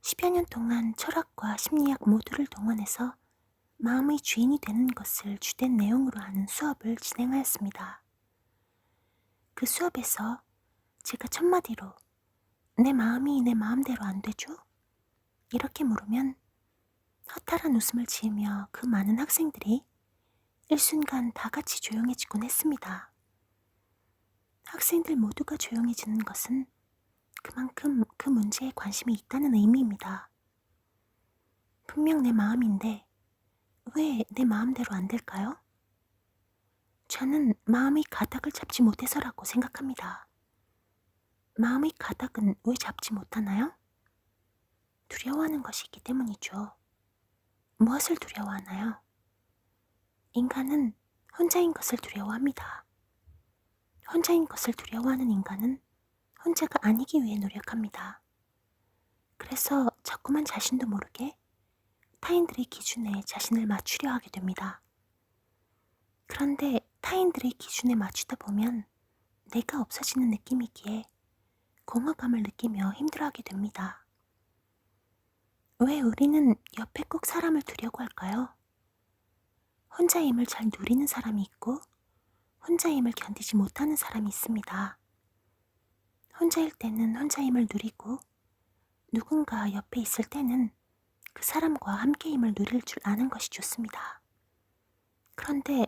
10여 년 동안 철학과 심리학 모두를 동원해서 마음의 주인이 되는 것을 주된 내용으로 하는 수업을 진행하였습니다. 그 수업에서 제가 첫마디로 내 마음이 내 마음대로 안 되죠? 이렇게 물으면 허탈한 웃음을 지으며 그 많은 학생들이 일순간 다 같이 조용해지곤 했습니다. 학생들 모두가 조용해지는 것은 그만큼 그 문제에 관심이 있다는 의미입니다. 분명 내 마음인데 왜 내 마음대로 안 될까요? 저는 마음의 가닥을 잡지 못해서라고 생각합니다. 마음의 가닥은 왜 잡지 못하나요? 두려워하는 것이 있기 때문이죠. 무엇을 두려워하나요? 인간은 혼자인 것을 두려워합니다. 혼자인 것을 두려워하는 인간은 혼자가 아니기 위해 노력합니다. 그래서 자꾸만 자신도 모르게 타인들의 기준에 자신을 맞추려 하게 됩니다. 그런데 타인들의 기준에 맞추다 보면 내가 없어지는 느낌이기에 공허감을 느끼며 힘들어하게 됩니다. 왜 우리는 옆에 꼭 사람을 두려고 할까요? 혼자임을 잘 누리는 사람이 있고 혼자임을 견디지 못하는 사람이 있습니다. 혼자일 때는 혼자임을 누리고 누군가 옆에 있을 때는 그 사람과 함께임을 누릴 줄 아는 것이 좋습니다. 그런데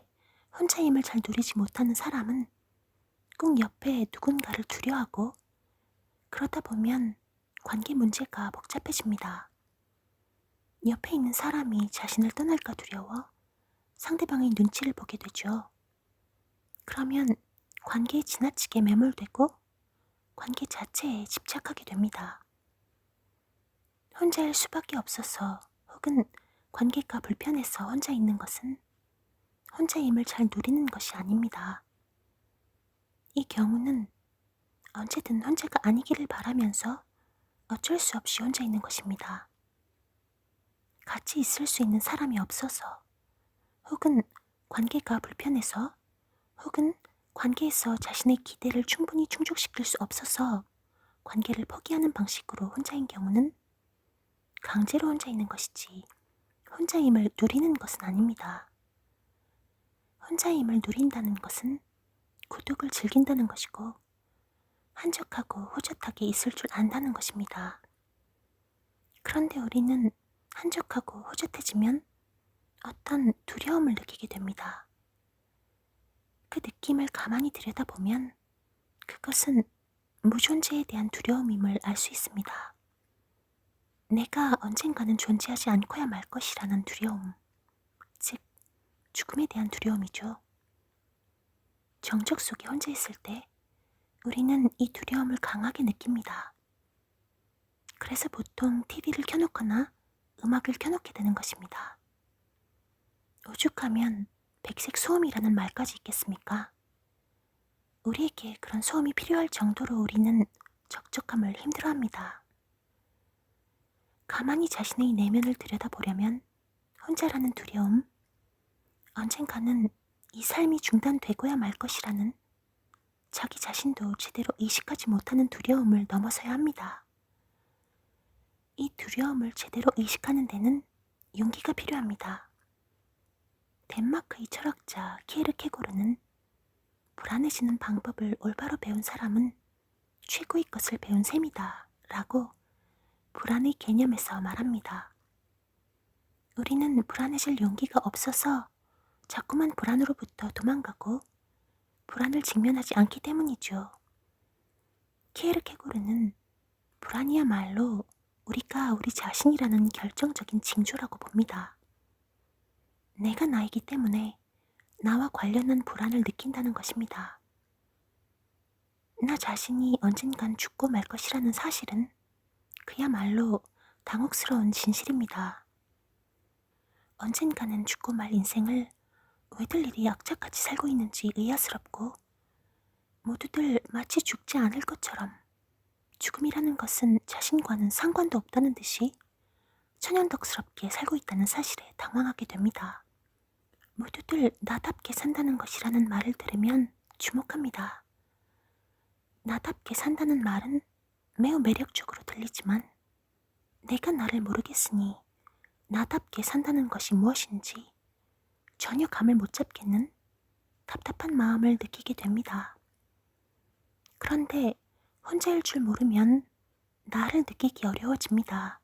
혼자임을 잘 누리지 못하는 사람은 꼭 옆에 누군가를 두려워하고 그러다 보면 관계 문제가 복잡해집니다. 옆에 있는 사람이 자신을 떠날까 두려워 상대방의 눈치를 보게 되죠. 그러면 관계에 지나치게 매몰되고 관계 자체에 집착하게 됩니다. 혼자일 수밖에 없어서 혹은 관계가 불편해서 혼자 있는 것은 혼자임을 잘 누리는 것이 아닙니다. 이 경우는 언제든 혼자가 아니기를 바라면서 어쩔 수 없이 혼자 있는 것입니다. 같이 있을 수 있는 사람이 없어서 혹은 관계가 불편해서 혹은 관계에서 자신의 기대를 충분히 충족시킬 수 없어서 관계를 포기하는 방식으로 혼자인 경우는 강제로 혼자 있는 것이지 혼자임을 누리는 것은 아닙니다. 혼자임을 누린다는 것은孤独을 즐긴다는 것이고 한적하고 호젓하게 있을 줄 안다는 것입니다. 그런데 우리는 한적하고 호젓해지면 어떤 두려움을 느끼게 됩니다. 그 느낌을 가만히 들여다보면 그것은 무존재에 대한 두려움임을 알 수 있습니다. 내가 언젠가는 존재하지 않고야 말 것이라는 두려움, 즉 죽음에 대한 두려움이죠. 정적 속에 혼자 있을 때 우리는 이 두려움을 강하게 느낍니다. 그래서 보통 TV를 켜놓거나 음악을 켜놓게 되는 것입니다. 오죽하면 백색 소음이라는 말까지 있겠습니까? 우리에게 그런 소음이 필요할 정도로 우리는 적적함을 힘들어합니다. 가만히 자신의 내면을 들여다보려면 혼자라는 두려움, 언젠가는 이 삶이 중단되고야 말 것이라는 자기 자신도 제대로 의식하지 못하는 두려움을 넘어서야 합니다. 이 두려움을 제대로 의식하는 데는 용기가 필요합니다. 덴마크의 철학자 키에르케고르는 불안해지는 방법을 올바로 배운 사람은 최고의 것을 배운 셈이다 라고 불안의 개념에서 말합니다. 우리는 불안해질 용기가 없어서 자꾸만 불안으로부터 도망가고 불안을 직면하지 않기 때문이죠. 키에르케고르는 불안이야말로 우리가 우리 자신이라는 결정적인 징조라고 봅니다. 내가 나이기 때문에 나와 관련한 불안을 느낀다는 것입니다. 나 자신이 언젠간 죽고 말 것이라는 사실은 그야말로 당혹스러운 진실입니다. 언젠가는 죽고 말 인생을 왜들 이리 악착같이 살고 있는지 의아스럽고 모두들 마치 죽지 않을 것처럼 죽음이라는 것은 자신과는 상관도 없다는 듯이 천연덕스럽게 살고 있다는 사실에 당황하게 됩니다. 모두들 나답게 산다는 것이라는 말을 들으면 주목합니다. 나답게 산다는 말은 매우 매력적으로 들리지만 내가 나를 모르겠으니 나답게 산다는 것이 무엇인지 전혀 감을 못 잡겠는 답답한 마음을 느끼게 됩니다. 그런데 혼자일 줄 모르면 나를 느끼기 어려워집니다.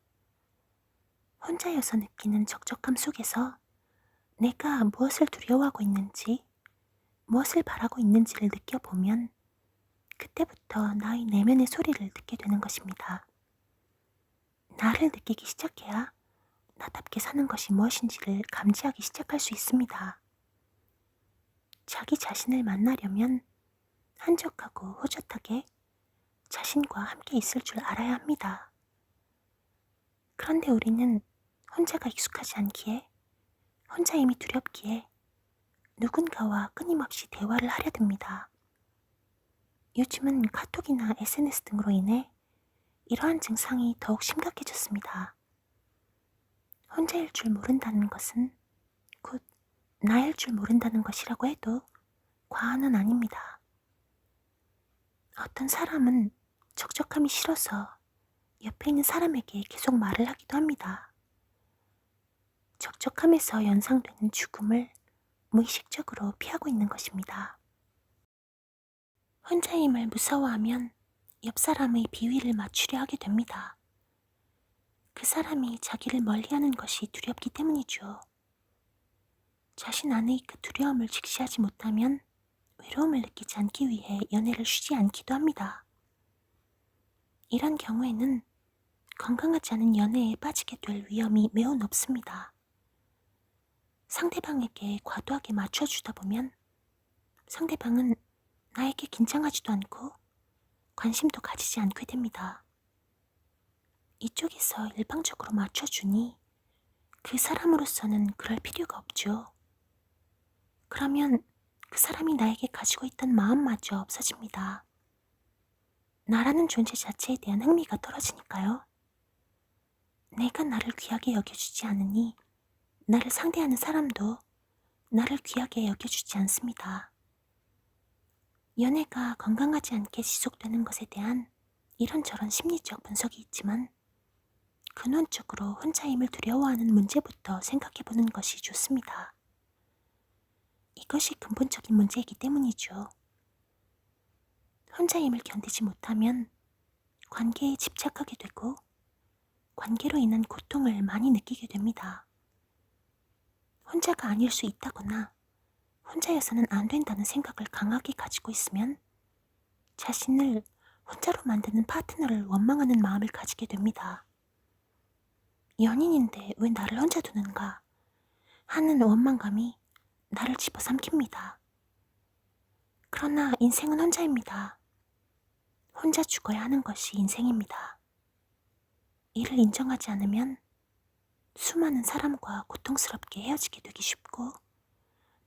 혼자여서 느끼는 적적함 속에서 내가 무엇을 두려워하고 있는지, 무엇을 바라고 있는지를 느껴보면 그때부터 나의 내면의 소리를 듣게 되는 것입니다. 나를 느끼기 시작해야 나답게 사는 것이 무엇인지를 감지하기 시작할 수 있습니다. 자기 자신을 만나려면 한적하고 호젓하게 자신과 함께 있을 줄 알아야 합니다. 그런데 우리는 혼자가 익숙하지 않기에, 혼자임이 두렵기에 누군가와 끊임없이 대화를 하려 듭니다. 요즘은 카톡이나 SNS 등으로 인해 이러한 증상이 더욱 심각해졌습니다. 혼자일 줄 모른다는 것은 곧 나일 줄 모른다는 것이라고 해도 과언은 아닙니다. 어떤 사람은 적적함이 싫어서 옆에 있는 사람에게 계속 말을 하기도 합니다. 적적함에서 연상되는 죽음을 무의식적으로 피하고 있는 것입니다. 혼자임을 무서워하면 옆 사람의 비위를 맞추려 하게 됩니다. 그 사람이 자기를 멀리하는 것이 두렵기 때문이죠. 자신 안의 그 두려움을 직시하지 못하면 외로움을 느끼지 않기 위해 연애를 쉬지 않기도 합니다. 이런 경우에는 건강하지 않은 연애에 빠지게 될 위험이 매우 높습니다. 상대방에게 과도하게 맞춰주다 보면 상대방은 나에게 긴장하지도 않고 관심도 가지지 않게 됩니다. 이쪽에서 일방적으로 맞춰주니 그 사람으로서는 그럴 필요가 없죠. 그러면 그 사람이 나에게 가지고 있던 마음마저 없어집니다. 나라는 존재 자체에 대한 흥미가 떨어지니까요. 내가 나를 귀하게 여겨주지 않으니 나를 상대하는 사람도 나를 귀하게 여겨주지 않습니다. 연애가 건강하지 않게 지속되는 것에 대한 이런저런 심리적 분석이 있지만 근원적으로 혼자임을 두려워하는 문제부터 생각해보는 것이 좋습니다. 이것이 근본적인 문제이기 때문이죠. 혼자임을 견디지 못하면 관계에 집착하게 되고 관계로 인한 고통을 많이 느끼게 됩니다. 혼자가 아닐 수 있다거나 혼자여서는 안 된다는 생각을 강하게 가지고 있으면 자신을 혼자로 만드는 파트너를 원망하는 마음을 가지게 됩니다. 연인인데 왜 나를 혼자 두는가 하는 원망감이 나를 집어삼킵니다. 그러나 인생은 혼자입니다. 혼자 죽어야 하는 것이 인생입니다. 이를 인정하지 않으면 수많은 사람과 고통스럽게 헤어지게 되기 쉽고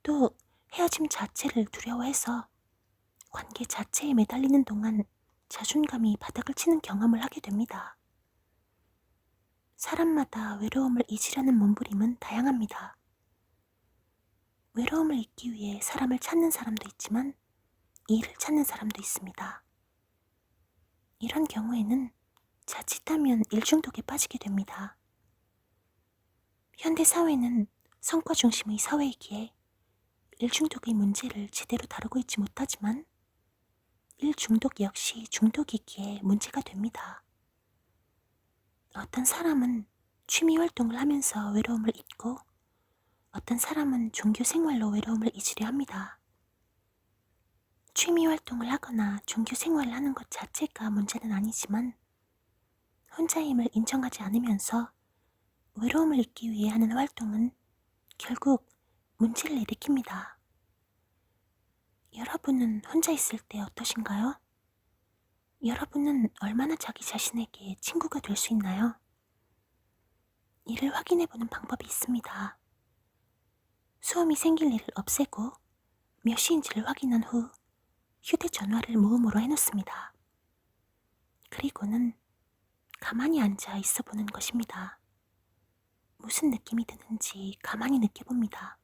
또 헤어짐 자체를 두려워해서 관계 자체에 매달리는 동안 자존감이 바닥을 치는 경험을 하게 됩니다. 사람마다 외로움을 잊으려는 몸부림은 다양합니다. 외로움을 잊기 위해 사람을 찾는 사람도 있지만 일을 찾는 사람도 있습니다. 이런 경우에는 자칫하면 일중독에 빠지게 됩니다. 현대 사회는 성과 중심의 사회이기에 일중독의 문제를 제대로 다루고 있지 못하지만 일중독 역시 중독이기에 문제가 됩니다. 어떤 사람은 취미 활동을 하면서 외로움을 잊고 어떤 사람은 종교 생활로 외로움을 잊으려 합니다. 취미 활동을 하거나 종교 생활을 하는 것 자체가 문제는 아니지만 혼자임을 인정하지 않으면서 외로움을 잊기 위해 하는 활동은 결국 문제를 일으킵니다. 여러분은 혼자 있을 때 어떠신가요? 여러분은 얼마나 자기 자신에게 친구가 될 수 있나요? 이를 확인해보는 방법이 있습니다. 소음이 생길 일을 없애고 몇 시인지를 확인한 후 휴대전화를 무음으로 해놓습니다. 그리고는 가만히 앉아 있어 보는 것입니다. 무슨 느낌이 드는지 가만히 느껴봅니다.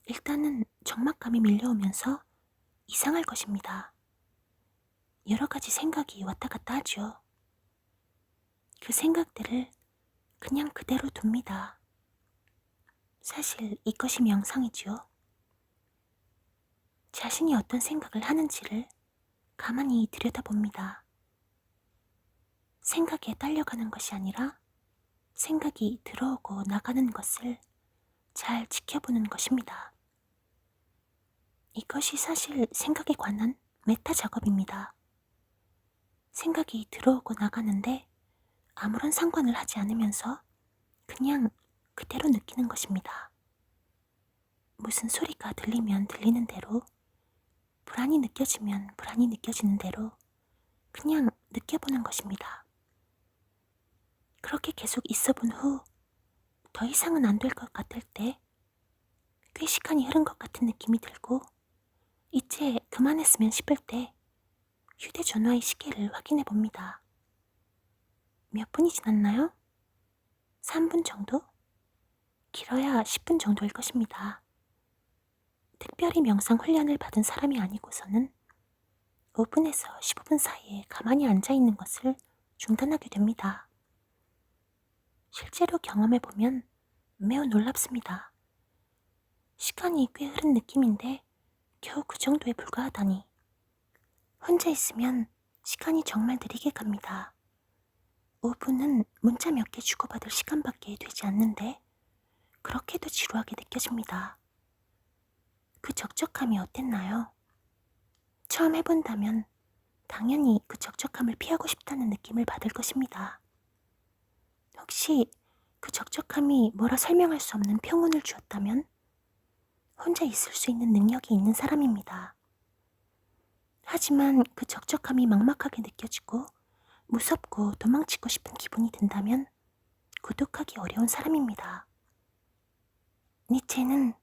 일단은 적막감이 밀려오면서 이상할 것입니다. 여러 가지 생각이 왔다 갔다 하죠. 그 생각들을 그냥 그대로 둡니다. 사실 이것이 명상이지요. 자신이 어떤 생각을 하는지를 가만히 들여다봅니다. 생각에 딸려가는 것이 아니라 생각이 들어오고 나가는 것을 잘 지켜보는 것입니다. 이것이 사실 생각에 관한 메타 작업입니다. 생각이 들어오고 나가는데 아무런 상관을 하지 않으면서 그냥 그대로 느끼는 것입니다. 무슨 소리가 들리면 들리는 대로, 불안이 느껴지면 불안이 느껴지는 대로 그냥 느껴보는 것입니다. 그렇게 계속 있어본 후 더 이상은 안 될 것 같을 때, 꽤 시간이 흐른 것 같은 느낌이 들고 이제 그만했으면 싶을 때 휴대전화의 시계를 확인해 봅니다. 몇 분이 지났나요? 3분 정도? 길어야 10분 정도일 것입니다. 특별히 명상 훈련을 받은 사람이 아니고서는 5분에서 15분 사이에 가만히 앉아 있는 것을 중단하게 됩니다. 실제로 경험해보면 매우 놀랍습니다. 시간이 꽤 흐른 느낌인데 겨우 그 정도에 불과하다니. 혼자 있으면 시간이 정말 느리게 갑니다. 5분은 문자 몇 개 주고받을 시간밖에 되지 않는데 그렇게도 지루하게 느껴집니다. 그 적적함이 어땠나요? 처음 해본다면 당연히 그 적적함을 피하고 싶다는 느낌을 받을 것입니다. 혹시 그 적적함이 뭐라 설명할 수 없는 평온을 주었다면 혼자 있을 수 있는 능력이 있는 사람입니다. 하지만 그 적적함이 막막하게 느껴지고 무섭고 도망치고 싶은 기분이 든다면 구독하기 어려운 사람입니다. 니체는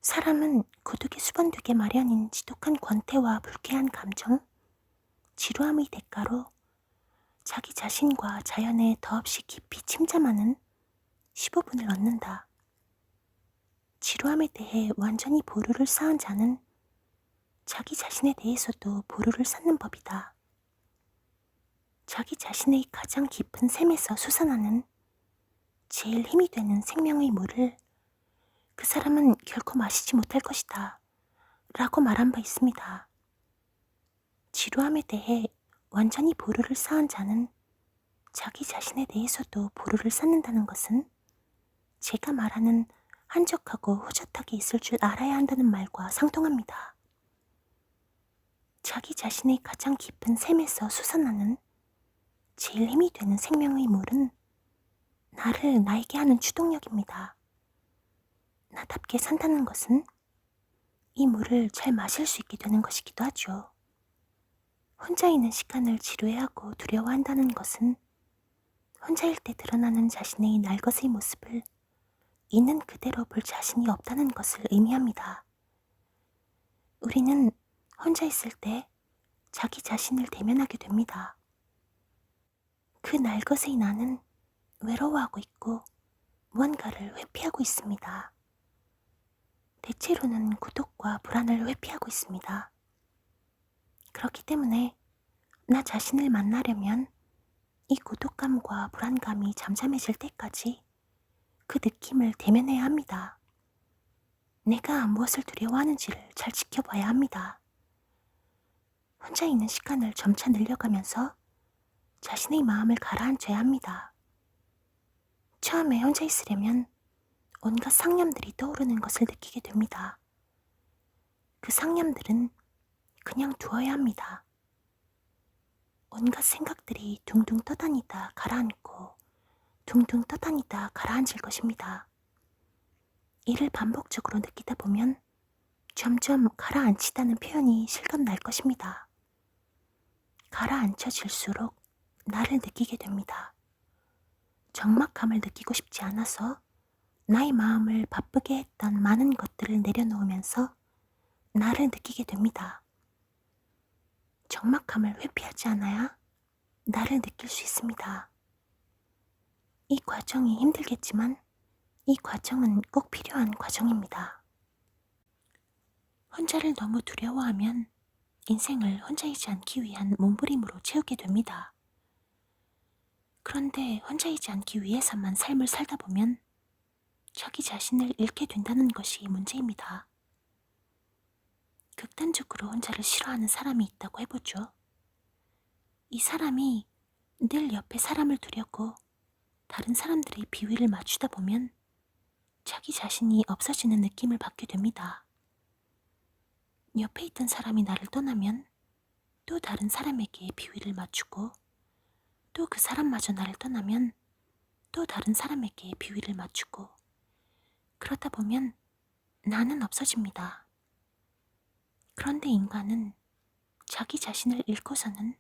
사람은 고독에 수반되게 마련인 지독한 권태와 불쾌한 감정, 지루함의 대가로 자기 자신과 자연에 더없이 깊이 침잠하는 15분을 얻는다. 지루함에 대해 완전히 보루를 쌓은 자는 자기 자신에 대해서도 보루를 쌓는 법이다. 자기 자신의 가장 깊은 샘에서 솟아나는 제일 힘이 되는 생명의 물을 그 사람은 결코 마시지 못할 것이다 라고 말한 바 있습니다. 지루함에 대해 완전히 보루를 쌓은 자는 자기 자신에 대해서도 보루를 쌓는다는 것은 제가 말하는 한적하고 호젓하게 있을 줄 알아야 한다는 말과 상통합니다. 자기 자신의 가장 깊은 샘에서 솟아나는 제일 힘이 되는 생명의 물은 나를 나에게 하는 추동력입니다. 나답게 산다는 것은 이 물을 잘 마실 수 있게 되는 것이기도 하죠. 혼자 있는 시간을 지루해하고 두려워한다는 것은 혼자일 때 드러나는 자신의 날것의 모습을 있는 그대로 볼 자신이 없다는 것을 의미합니다. 우리는 혼자 있을 때 자기 자신을 대면하게 됩니다. 그 날것의 나는 외로워하고 있고 무언가를 회피하고 있습니다. 대체로는 고독과 불안을 회피하고 있습니다. 그렇기 때문에 나 자신을 만나려면 이 고독감과 불안감이 잠잠해질 때까지 그 느낌을 대면해야 합니다. 내가 무엇을 두려워하는지를 잘 지켜봐야 합니다. 혼자 있는 시간을 점차 늘려가면서 자신의 마음을 가라앉혀야 합니다. 처음에 혼자 있으려면 온갖 상념들이 떠오르는 것을 느끼게 됩니다. 그 상념들은 그냥 두어야 합니다. 온갖 생각들이 둥둥 떠다니다 가라앉고 둥둥 떠다니다 가라앉을 것입니다. 이를 반복적으로 느끼다 보면 점점 가라앉히다는 표현이 실감 날 것입니다. 가라앉혀질수록 나를 느끼게 됩니다. 적막함을 느끼고 싶지 않아서 나의 마음을 바쁘게 했던 많은 것들을 내려놓으면서 나를 느끼게 됩니다. 적막함을 회피하지 않아야 나를 느낄 수 있습니다. 이 과정이 힘들겠지만 이 과정은 꼭 필요한 과정입니다. 혼자를 너무 두려워하면 인생을 혼자이지 않기 위한 몸부림으로 채우게 됩니다. 그런데 혼자이지 않기 위해서만 삶을 살다 보면 자기 자신을 잃게 된다는 것이 문제입니다. 극단적으로 혼자를 싫어하는 사람이 있다고 해보죠. 이 사람이 늘 옆에 사람을 두려고 다른 사람들의 비위를 맞추다 보면 자기 자신이 없어지는 느낌을 받게 됩니다. 옆에 있던 사람이 나를 떠나면 또 다른 사람에게 비위를 맞추고 또 그 사람마저 나를 떠나면 또 다른 사람에게 비위를 맞추고 그러다 보면 나는 없어집니다. 그런데 인간은 자기 자신을 잃고서는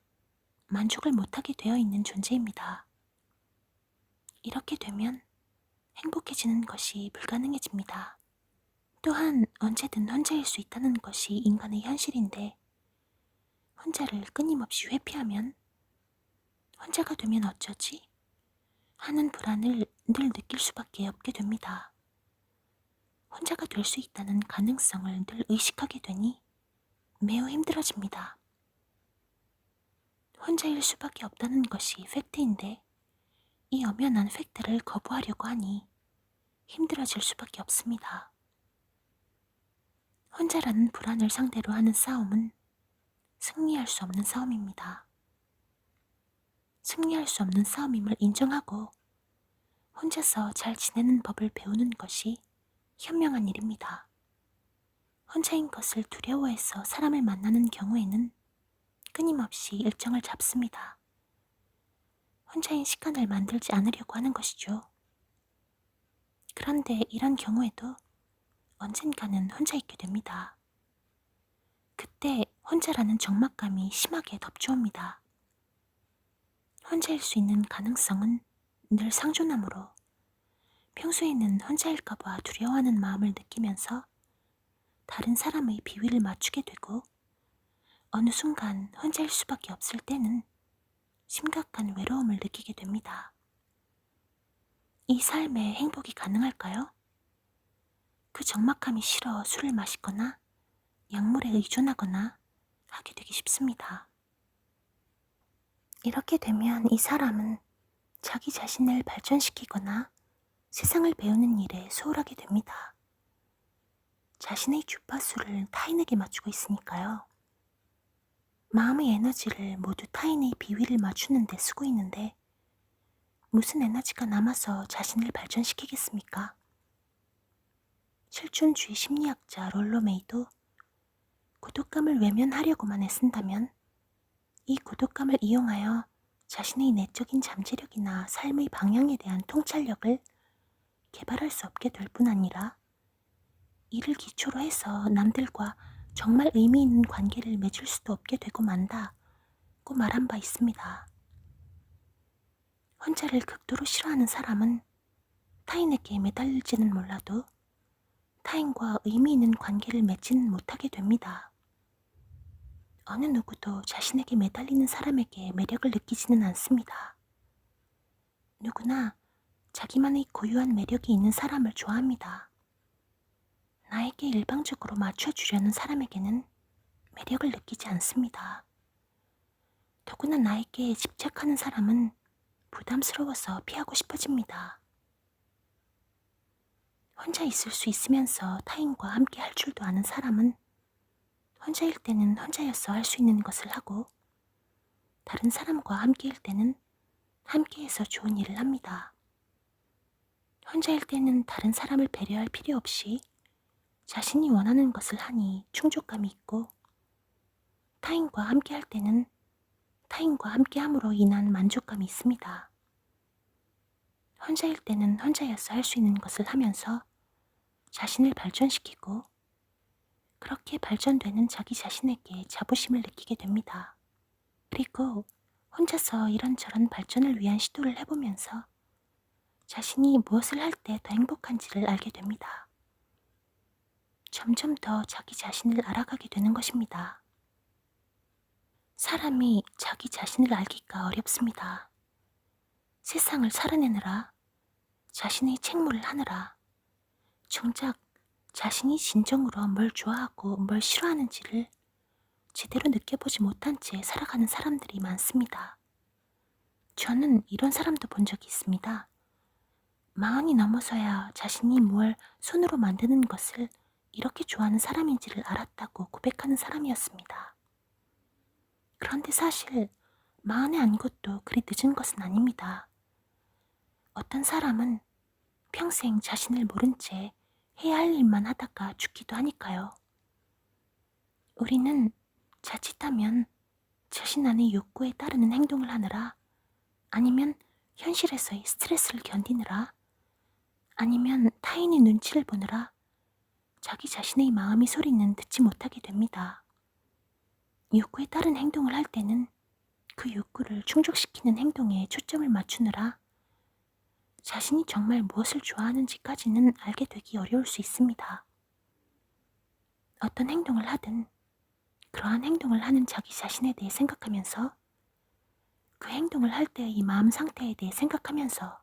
만족을 못하게 되어 있는 존재입니다. 이렇게 되면 행복해지는 것이 불가능해집니다. 또한 언제든 혼자일 수 있다는 것이 인간의 현실인데 혼자를 끊임없이 회피하면 혼자가 되면 어쩌지? 하는 불안을 늘 느낄 수밖에 없게 됩니다. 혼자가 될 수 있다는 가능성을 늘 의식하게 되니 매우 힘들어집니다. 혼자일 수밖에 없다는 것이 팩트인데 이 엄연한 팩트를 거부하려고 하니 힘들어질 수밖에 없습니다. 혼자라는 불안을 상대로 하는 싸움은 승리할 수 없는 싸움입니다. 승리할 수 없는 싸움임을 인정하고 혼자서 잘 지내는 법을 배우는 것이 현명한 일입니다. 혼자인 것을 두려워해서 사람을 만나는 경우에는 끊임없이 일정을 잡습니다. 혼자인 시간을 만들지 않으려고 하는 것이죠. 그런데 이런 경우에도 언젠가는 혼자 있게 됩니다. 그때 혼자라는 적막감이 심하게 덮쳐옵니다. 혼자일 수 있는 가능성은 늘 상존하므로 평소에는 혼자일까봐 두려워하는 마음을 느끼면서 다른 사람의 비위를 맞추게 되고 어느 순간 혼자일 수밖에 없을 때는 심각한 외로움을 느끼게 됩니다. 이 삶에 행복이 가능할까요? 그 적막함이 싫어 술을 마시거나 약물에 의존하거나 하게 되기 쉽습니다. 이렇게 되면 이 사람은 자기 자신을 발전시키거나 세상을 배우는 일에 소홀하게 됩니다. 자신의 주파수를 타인에게 맞추고 있으니까요. 마음의 에너지를 모두 타인의 비위를 맞추는 데 쓰고 있는데 무슨 에너지가 남아서 자신을 발전시키겠습니까? 실존주의 심리학자 롤로 메이도 고독감을 외면하려고만 애쓴다면 이 고독감을 이용하여 자신의 내적인 잠재력이나 삶의 방향에 대한 통찰력을 개발할 수 없게 될 뿐 아니라 이를 기초로 해서 남들과 정말 의미 있는 관계를 맺을 수도 없게 되고 만다고 말한 바 있습니다. 혼자를 극도로 싫어하는 사람은 타인에게 매달릴지는 몰라도 타인과 의미 있는 관계를 맺지는 못하게 됩니다. 어느 누구도 자신에게 매달리는 사람에게 매력을 느끼지는 않습니다. 누구나 자기만의 고유한 매력이 있는 사람을 좋아합니다. 나에게 일방적으로 맞춰주려는 사람에게는 매력을 느끼지 않습니다. 더구나 나에게 집착하는 사람은 부담스러워서 피하고 싶어집니다. 혼자 있을 수 있으면서 타인과 함께 할 줄도 아는 사람은 혼자일 때는 혼자여서 할 수 있는 것을 하고 다른 사람과 함께일 때는 함께해서 좋은 일을 합니다. 혼자일 때는 다른 사람을 배려할 필요 없이 자신이 원하는 것을 하니 충족감이 있고 타인과 함께할 때는 타인과 함께함으로 인한 만족감이 있습니다. 혼자일 때는 혼자여서 할 수 있는 것을 하면서 자신을 발전시키고 그렇게 발전되는 자기 자신에게 자부심을 느끼게 됩니다. 그리고 혼자서 이런저런 발전을 위한 시도를 해보면서 자신이 무엇을 할 때 더 행복한지를 알게 됩니다. 점점 더 자기 자신을 알아가게 되는 것입니다. 사람이 자기 자신을 알기가 어렵습니다. 세상을 살아내느라, 자신의 책무를 하느라, 정작 자신이 진정으로 뭘 좋아하고 뭘 싫어하는지를 제대로 느껴보지 못한 채 살아가는 사람들이 많습니다. 저는 이런 사람도 본 적이 있습니다. 마흔이 넘어서야 자신이 뭘 손으로 만드는 것을 이렇게 좋아하는 사람인지를 알았다고 고백하는 사람이었습니다. 그런데 사실 마흔에 안 것도 그리 늦은 것은 아닙니다. 어떤 사람은 평생 자신을 모른 채 해야 할 일만 하다가 죽기도 하니까요. 우리는 자칫하면 자신 안의 욕구에 따르는 행동을 하느라, 아니면 현실에서의 스트레스를 견디느라, 아니면 타인의 눈치를 보느라 자기 자신의 마음의 소리는 듣지 못하게 됩니다. 욕구에 따른 행동을 할 때는 그 욕구를 충족시키는 행동에 초점을 맞추느라 자신이 정말 무엇을 좋아하는지까지는 알게 되기 어려울 수 있습니다. 어떤 행동을 하든 그러한 행동을 하는 자기 자신에 대해 생각하면서, 그 행동을 할 때의 마음 상태에 대해 생각하면서,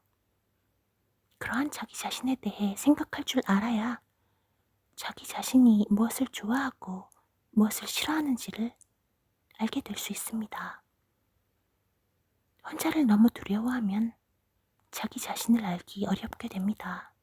그러한 자기 자신에 대해 생각할 줄 알아야 자기 자신이 무엇을 좋아하고 무엇을 싫어하는지를 알게 될 수 있습니다. 혼자를 너무 두려워하면 자기 자신을 알기 어렵게 됩니다.